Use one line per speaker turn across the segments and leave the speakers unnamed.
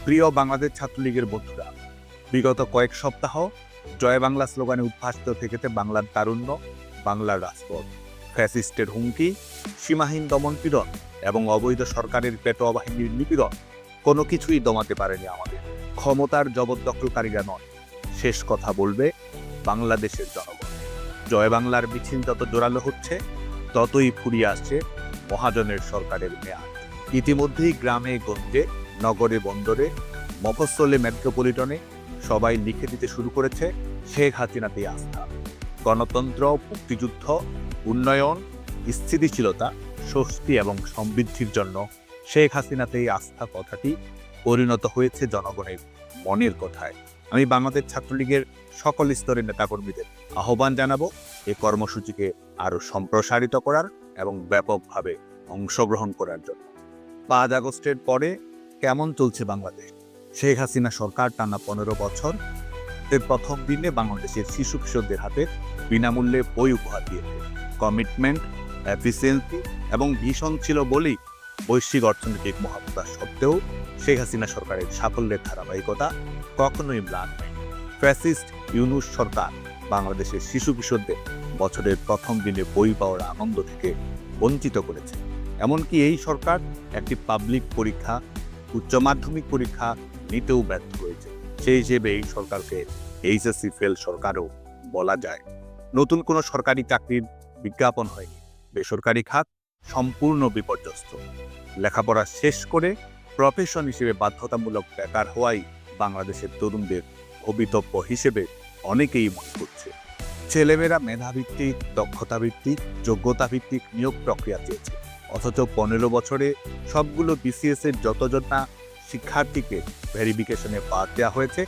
প্রিয় বাংলাদেশ ছাত্রলীগের বন্ধুরা, বিগত কয়েক সপ্তাহ জয় বাংলা স্লোগানে উদ্ভাসিত থেকেছে বাংলার তারুণ্য, বাংলার রাজপথ। ফ্যাসিস্টের হুমকি, সীমাহীন দমনপীড়ন এবং অবৈধ সরকারের পেটোয়া বাহিনীর নিপীড়ন কোনো কিছুই দমাতে পারেনি আমাদের। ক্ষমতার জবরদখলকারীরা নয়, শেষ কথা বলবে বাংলাদেশের জনগণ। জয় বাংলার মিছিল যত জোরালো হচ্ছে, ততই ফুরিয়ে আসছে মহাজনের সরকারের মেয়াদ। ইতিমধ্যেই গ্রামে গঞ্জে, নগরে বন্দরে, মফস্বলে মেট্রোপলিটনে সবাই লিখে দিতে শুরু করেছে শেখ হাসিনাতেই আস্থা। গণতন্ত্র, মুক্তিযুদ্ধ, উন্নয়ন, স্থিতিশীলতা, স্বস্তি এবং সমৃদ্ধির জন্য শেখ হাসিনাতেই আস্থা কথাটি পরিণত হয়েছে জনগণের মনের কথায়। আমি বাংলাদেশ ছাত্রলীগের সকল স্তরের নেতাকর্মীদের আহ্বান জানাবো এই কর্মসূচিকে আরো সম্প্রসারিত করার এবং ব্যাপকভাবে অংশগ্রহণ করার জন্য। 5 আগস্টের পরে কেমন চলছে বাংলাদেশ? শেখ হাসিনা সরকার টানা 15 বছর এর প্রথম দিনে বাংলাদেশের শিশু কিশোরদের হাতে বিনামূল্যে বই উপহার দিয়েছে। কমিটমেন্ট, এফিসিয়েন্সি এবং ভীষণ ছিল বলেই বৈশ্বিক অর্থনৈতিক মহাবতার সত্ত্বেও শেখ হাসিনা সরকারের সাফল্যের ধারাবাহিকতা কখনোই ম্লান হয়নি। ফ্যাসিস্ট ইউনূস সরকার বাংলাদেশের শিশু কিশোরদের বছরের প্রথম দিনে বই পাওয়ার আনন্দ থেকে বঞ্চিত করেছে। এমনকি এই সরকার একটি পাবলিক পরীক্ষা, উচ্চ মাধ্যমিক পরীক্ষা নিতেও ব্যর্থ হয়েছে। সেই হিসেবে এই সরকারকে এইচএসসি ফেল সরকারও বলা যায়। নতুন কোনো সরকারি চাকরির বিজ্ঞাপন হয়নি। বেসরকারি খাত সম্পূর্ণ বিপর্যস্ত। লেখাপড়া শেষ করে প্রফেশন হিসেবে বাধ্যতামূলক বেকার হওয়াই বাংলাদেশের তরুণদের ভবিতব্য হিসেবে অনেকেই মনে করছে। ছেলেমেয়েরা মেধাভিত্তিক, দক্ষতাভিত্তিক, যোগ্যতাভিত্তিক নিয়োগ প্রক্রিয়া চেয়েছে, অথচ 15 বছরে সবগুলো বিসিএস এর যতজন না শিক্ষার্থীকে ভেরিফিকেশনে বাদ দেওয়া হয়েছে,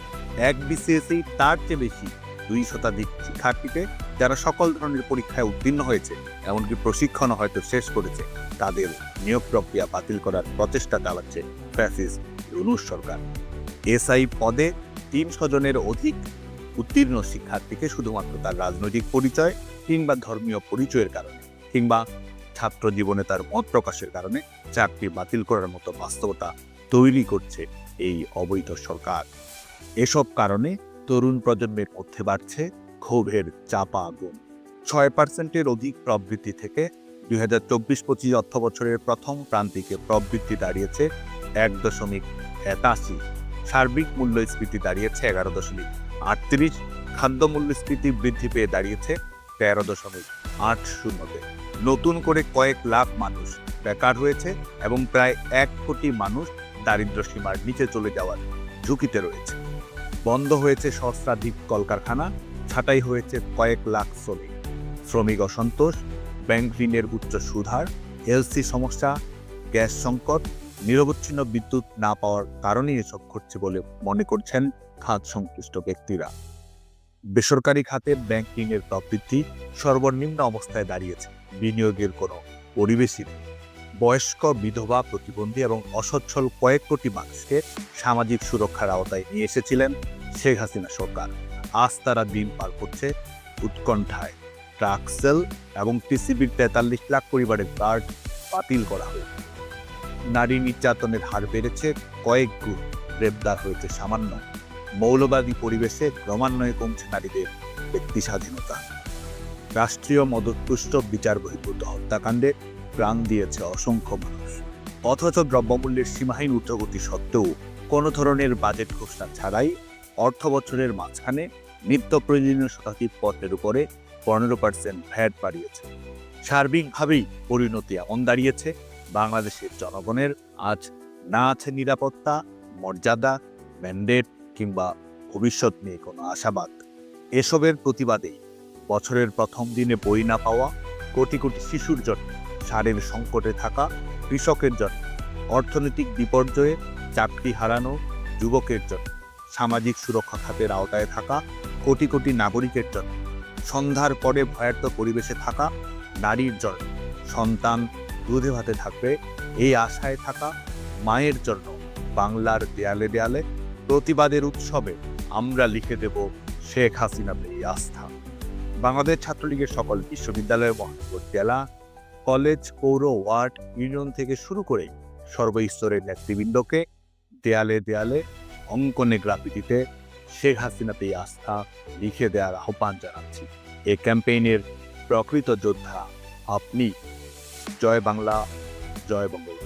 এক বিসিএসই তার চেয়ে বেশি 2 শতাধিক শিক্ষার্থীকে যারা সকল ধরনের পরীক্ষায় উত্তীর্ণ হয়েছে, এমনকি প্রশিক্ষণ হয়তো শেষ করেছে, তাদের নিয়োগ প্রক্রিয়া বাতিল করার প্রচেষ্টা চালাচ্ছে ফ্যাসিস্ট ইউনূস সরকার। এসআই পদে 300 জনের অধিক উত্তীর্ণ শিক্ষার্থীকে শুধুমাত্র তার রাজনৈতিক পরিচয় কিংবা ধর্মীয় পরিচয়ের কারণে কিংবা ছাত্র জীবনে তার মত প্রকাশের কারণে চাকরি বাতিল করার মতো বাস্তবতা তৈরি করছে এই অবৈধ সরকার। এসব কারণে তরুণ প্রজন্মের মধ্যে বাড়ছে ক্ষোভের চাপা আগুন। 6% অধিক প্রবৃদ্ধি থেকে 2024-25 অর্থবছরের প্রথম প্রান্তিকে প্রবৃদ্ধি দাঁড়িয়েছে 1.87। সার্বিক মূল্যস্ফীতি দাঁড়িয়েছে 11.38। খাদ্য মূল্যস্ফীতি বৃদ্ধি পেয়ে দাঁড়িয়েছে 13.80-তে। নতুন করে কয়েক লাখ মানুষ বেকার হয়েছে এবং প্রায় 1 কোটি মানুষ দারিদ্র্য সীমার নিচে চলে যাওয়ার ঝুঁকিতে রয়েছে। বন্ধ হয়েছে সহস্রাধিক কলকারখানা, ছাঁটাই হয়েছে কয়েক লাখ শ্রমিক অসন্তোষ, ব্যাংক ঋণের উচ্চ সুদহার, এলসি সমস্যা, গ্যাস সংকট, নিরবচ্ছিন্ন বিদ্যুৎ না পাওয়ার কারণেই এসব ঘটছে বলে মনে করছেন খাত সংশ্লিষ্ট ব্যক্তিরা। বেসরকারি খাতে ব্যাংকিংয়ের প্রবৃদ্ধি সর্বনিম্ন অবস্থায় দাঁড়িয়েছে। বিনিয়োগের কোনো পরিবেশই নেই। বয়স্ক, বিধবা, প্রতিবন্ধী এবং অসচ্ছল কয়েক কোটি মানুষকে সামাজিক সুরক্ষার আওতায় নিয়ে এসেছিলেন শেখ হাসিনা সরকার। আজ তারা দিন পার করছে উৎকণ্ঠায়। ট্রাক সেল এবং টিসিবির 43 লাখ পরিবারের কার্ড বাতিল করা হয়েছে। নারী নির্যাতনের হার বেড়েছে কয়েক গুণ, গ্রেপ্তার হয়েছে সামান্য। মৌলবাদী পরিবেশে ক্রমান্বয়ে কমছে নারীদের ব্যক্তি স্বাধীনতা। রাষ্ট্রীয় মদতপুষ্ট বিচার বহির্ভূত হত্যাকাণ্ডে প্রাণ দিয়েছে অসংখ্য মানুষ। অথচ দ্রব্যমূল্যের সীমাহীন ঊর্ধ্বগতি সত্ত্বেও কোনো ধরনের বাজেট ঘোষণা ছাড়াই অর্থ বছরের মাঝখানে নিত্য প্রয়োজনীয় শতাধিক পণ্যের উপরে 15% ভ্যাট বাড়িয়েছে। সার্বিকভাবেই পরিণতি এমন দাঁড়িয়েছে, বাংলাদেশের জনগণের আজ না আছে নিরাপত্তা, মর্যাদা, ম্যান্ডেট কিংবা ভবিষ্যৎ নিয়ে কোনো আশাবাদ। এসবের প্রতিবাদেই বছরের প্রথম দিনে বই না পাওয়া, কোটি কোটি শিশুর জন্য, সারের সংকটে থাকা কৃষকের জন্য, অর্থনৈতিক বিপর্যয়ে চাকরি হারানো যুবকের জন্য, সামাজিক সুরক্ষা খাতের আওতায় থাকা কোটি কোটি নাগরিকের জন্য, সন্ধ্যার পরে ভয়ার্ত পরিবেশে থাকা নারীর জন্য, সন্তান দুধে ভাতে থাকবে এই আশায় থাকা মায়ের জন্য বাংলার দেয়ালে দেয়ালে প্রতিবাদের উৎসবে আমরা লিখে দেব শেখ হাসিনাতে এই আস্থা। বাংলাদেশ ছাত্রলীগের সকল বিশ্ববিদ্যালয়, মহানগর, জেলা, কলেজ, পৌর, ওয়ার্ড, ইউনিয়ন থেকে শুরু করে সর্বস্তরের নেতৃবৃন্দকে দেয়ালে দেয়ালে অঙ্কনে গ্রাফিতিতে শেখ হাসিনাতেই আস্থা লিখে দেওয়ার আহ্বান জানাচ্ছি। এই ক্যাম্পেইনের প্রকৃত যোদ্ধা আপনি। জয় বাংলা, জয় বঙ্গবন্ধু।